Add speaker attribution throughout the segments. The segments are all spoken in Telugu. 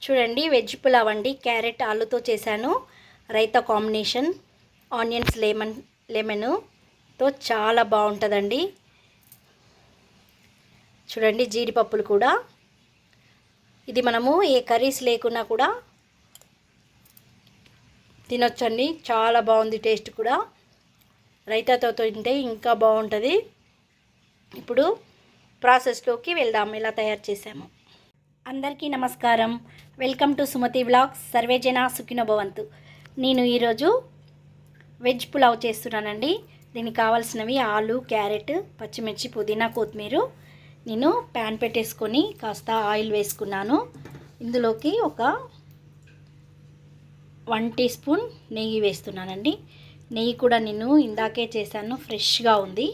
Speaker 1: చూడండి, వెజ్ పులావ్ అండి. క్యారెట్ ఆలుతో చేశాను. రైతా కాంబినేషన్, ఆనియన్స్ లెమన్తో చాలా బాగుంటుందండి. చూడండి, జీడిపప్పులు కూడా. ఇది మనము ఏ కర్రీస్ లేకున్నా కూడా తినొచ్చండి. చాలా బాగుంది, టేస్ట్ కూడా. రైతాతో తింటే ఇంకా బాగుంటుంది. ఇప్పుడు ప్రాసెస్లోకి వెళ్దాం, ఎలా తయారు చేసాము. అందరికీ నమస్కారం. Welcome to Sumathi vlogs. సర్వేజన సుఖినో భవంతు. నేను ఈరోజు వెజ్ పులావ్ చేస్తున్నానండి. దీనికి కావాల్సినవి ఆలు, క్యారెట్, పచ్చిమిర్చి, పుదీనా, కొత్తిమీర. నేను ప్యాన్ పెట్టేసుకొని కాస్త ఆయిల్ వేసుకున్నాను. ఇందులోకి ఒక 1 టీ స్పూన్ నెయ్యి వేస్తున్నానండి. నెయ్యి కూడా నేను ఇందాకే చేశాను, ఫ్రెష్గా ఉంది.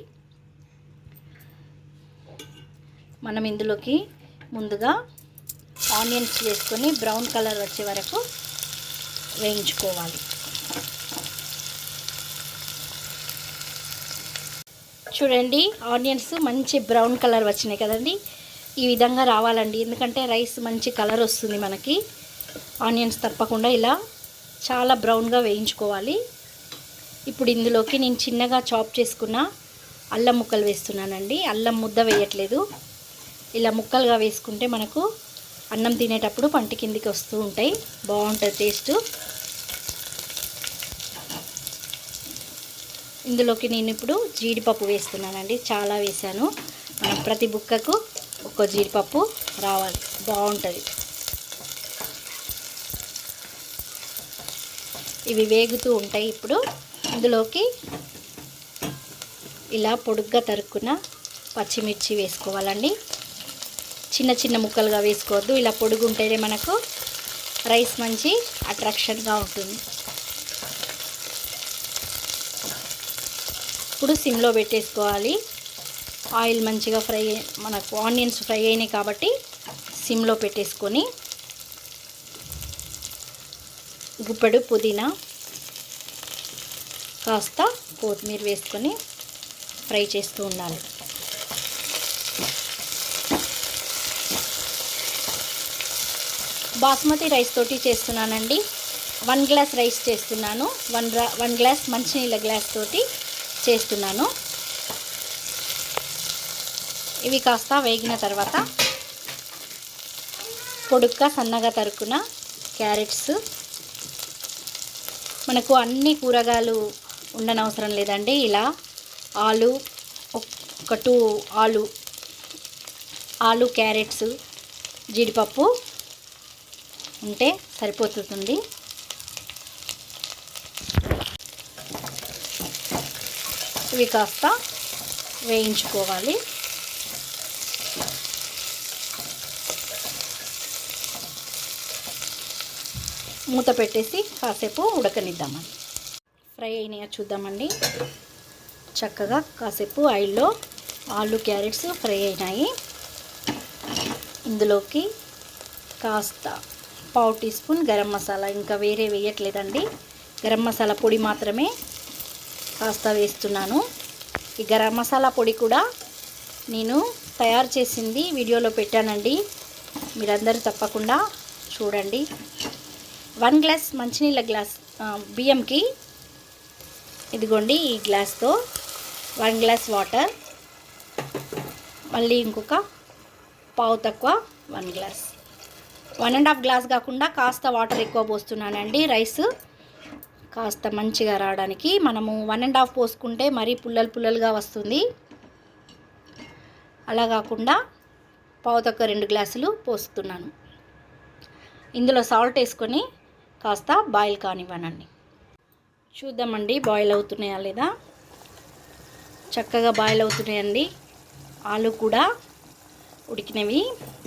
Speaker 1: మనం ఇందులోకి ముందుగా ఆనియన్స్ వేసుకొని బ్రౌన్ కలర్ వచ్చే వరకు వేయించుకోవాలి. చూడండి, ఆనియన్స్ మంచి బ్రౌన్ కలర్ వచ్చినాయి కదండి. ఈ విధంగా రావాలండి, ఎందుకంటే రైస్ మంచి కలర్ వస్తుంది మనకి. ఆనియన్స్ తప్పకుండా ఇలా చాలా బ్రౌన్గా వేయించుకోవాలి. ఇప్పుడు ఇందులోకి నేను చిన్నగా చాప్ చేసుకున్న అల్లం ముక్కలు వేస్తున్నానండి. అల్లం ముద్ద వేయట్లేదు, ఇలా ముక్కలుగా వేసుకుంటే మనకు అన్నం తినేటప్పుడు పంటి కిందికి వస్తూ ఉంటాయి, బాగుంటుంది టేస్ట్. ఇందులోకి నేను ఇప్పుడు జీడిపప్పు వేస్తున్నానండి. చాలా వేసాను. మనం ప్రతి బుక్కకు ఒక జీడిపప్పు రావాలి, బాగుంటుంది. ఇవి వేగుతూ ఉంటాయి. ఇప్పుడు ఇందులోకి ఇలా పొడుగ్గా తరుక్కున్న పచ్చిమిర్చి వేసుకోవాలండి. చిన్న చిన్న ముక్కలుగా వేసుకోవద్దు, ఇలా పొడుగు ఉంటేనే మనకు రైస్ మంచి అట్రాక్షన్గా ఉంటుంది. ఇప్పుడు సిమ్లో పెట్టేసుకోవాలి. ఆయిల్ మంచిగా మనకు ఆనియన్స్ ఫ్రై అయినాయి కాబట్టి సిమ్లో పెట్టేసుకొని గుప్పెడు పుదీనా, కాస్త కొత్తిమీర వేసుకొని ఫ్రై చేస్తూ ఉండాలి. బాస్మతి రైస్ తోటి చేస్తున్నానండి. 1 గ్లాస్ రైస్ చేస్తున్నాను. 1 గ్లాస్ మంచినీళ్ళ గ్లాస్ తోటి చేస్తున్నాను. ఇవి కాస్త వేగిన తర్వాత పొడుగ్గా సన్నగా తరుక్కున్న క్యారెట్స్, మనకు అన్ని కూరగాయలు ఉండనవసరం లేదండి. ఇలా ఆలు, ఒక 2 ఆలు, క్యారెట్స్, జీడిపప్పు ఉంటే సరిపోతుంది. ఇవి కాస్త వేయించుకోవాలి. మూత పెట్టేసి కాసేపు ఉడకనిద్దామని. ఫ్రై అయినాయో చూద్దామండి. చక్కగా కాసేపు ఆయిల్లో ఆలు, క్యారెట్స్ ఫ్రై అయినాయి. ఇందులోకి కాస్త 1/2 టీ స్పూన్ గరం మసాలా, ఇంకా వేరే వేయట్లేదండి. గరం మసాలా పొడి మాత్రమే కాస్త వేస్తున్నాను. ఈ గరం మసాలా పొడి కూడా నేను తయారు చేసింది వీడియోలో పెట్టానండి, మీరందరూ తప్పకుండా చూడండి. 1 గ్లాస్ మంచినీళ్ళ గ్లాస్ బియ్యంకి ఇదిగోండి ఈ గ్లాస్తో 1 గ్లాస్ వాటర్, మళ్ళీ ఇంకొక పావు తక్కువ 1 గ్లాస్, 1.5 గ్లాస్ కాకుండా కాస్త వాటర్ ఎక్కువ పోస్తున్నానండి. రైస్ కాస్త మంచిగా రావడానికి. మనము 1.5 పోసుకుంటే మరీ పుల్లలుగా వస్తుంది. అలా కాకుండా పావు తక్కువ 2 గ్లాసులు పోస్తున్నాను. ఇందులో సాల్ట్ వేసుకొని కాస్త బాయిల్ కానివ్వనండి. చూద్దామండి బాయిల్ అవుతున్నాయా లేదా. చక్కగా బాయిల్ అవుతున్నాయండి. ఆలు కూడా ఉడికినవి.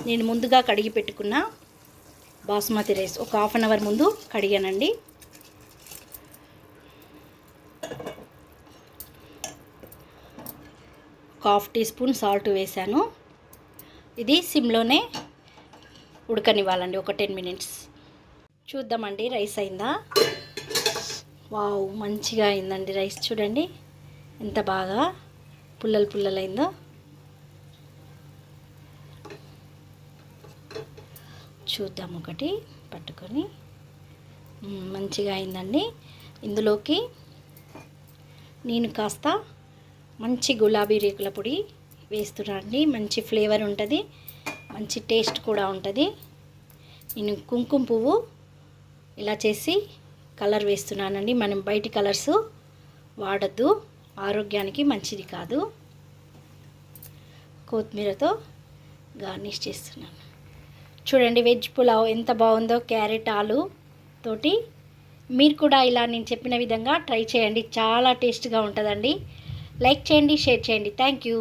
Speaker 1: నేను ముందుగా కడిగి పెట్టుకున్న బాస్మతి రైస్ ఒక 1/2 అవర్ ముందు కడిగానండి. ఒక 1/2 టీ స్పూన్ సాల్ట్ వేసాను. ఇది సిమ్లోనే ఉడకనివ్వాలండి ఒక 10 మినిట్స్. చూద్దామండి రైస్ అయిందా. వావ్, మంచిగా అయిందండి రైస్. చూడండి ఎంత బాగా పుల్లలైందో. చూద్దాం ఒకటి పట్టుకొని. మంచిగా అయిందండి. ఇందులోకి నేను కాస్త మంచి గులాబీ రేకుల పొడి వేస్తున్నాను అండి. మంచి ఫ్లేవర్ ఉంటుంది, మంచి టేస్ట్ కూడా ఉంటుంది. నేను కుంకుమ పువ్వు ఇలా చేసి కలర్ వేస్తున్నానండి. మనం బయటి కలర్స్ వాడద్దు, ఆరోగ్యానికి మంచిది కాదు. కొత్తిమీరతో గార్నిష్ చేస్తున్నాను. చూడండి వెజ్ పులావ్ ఎంత బాగుందో, క్యారెట్ ఆలు తోటి. మీరు కూడా ఇలా నేను చెప్పిన విధంగా ట్రై చేయండి, చాలా టేస్ట్గా ఉంటుందండి. లైక్ చేయండి, షేర్ చేయండి. Thank you.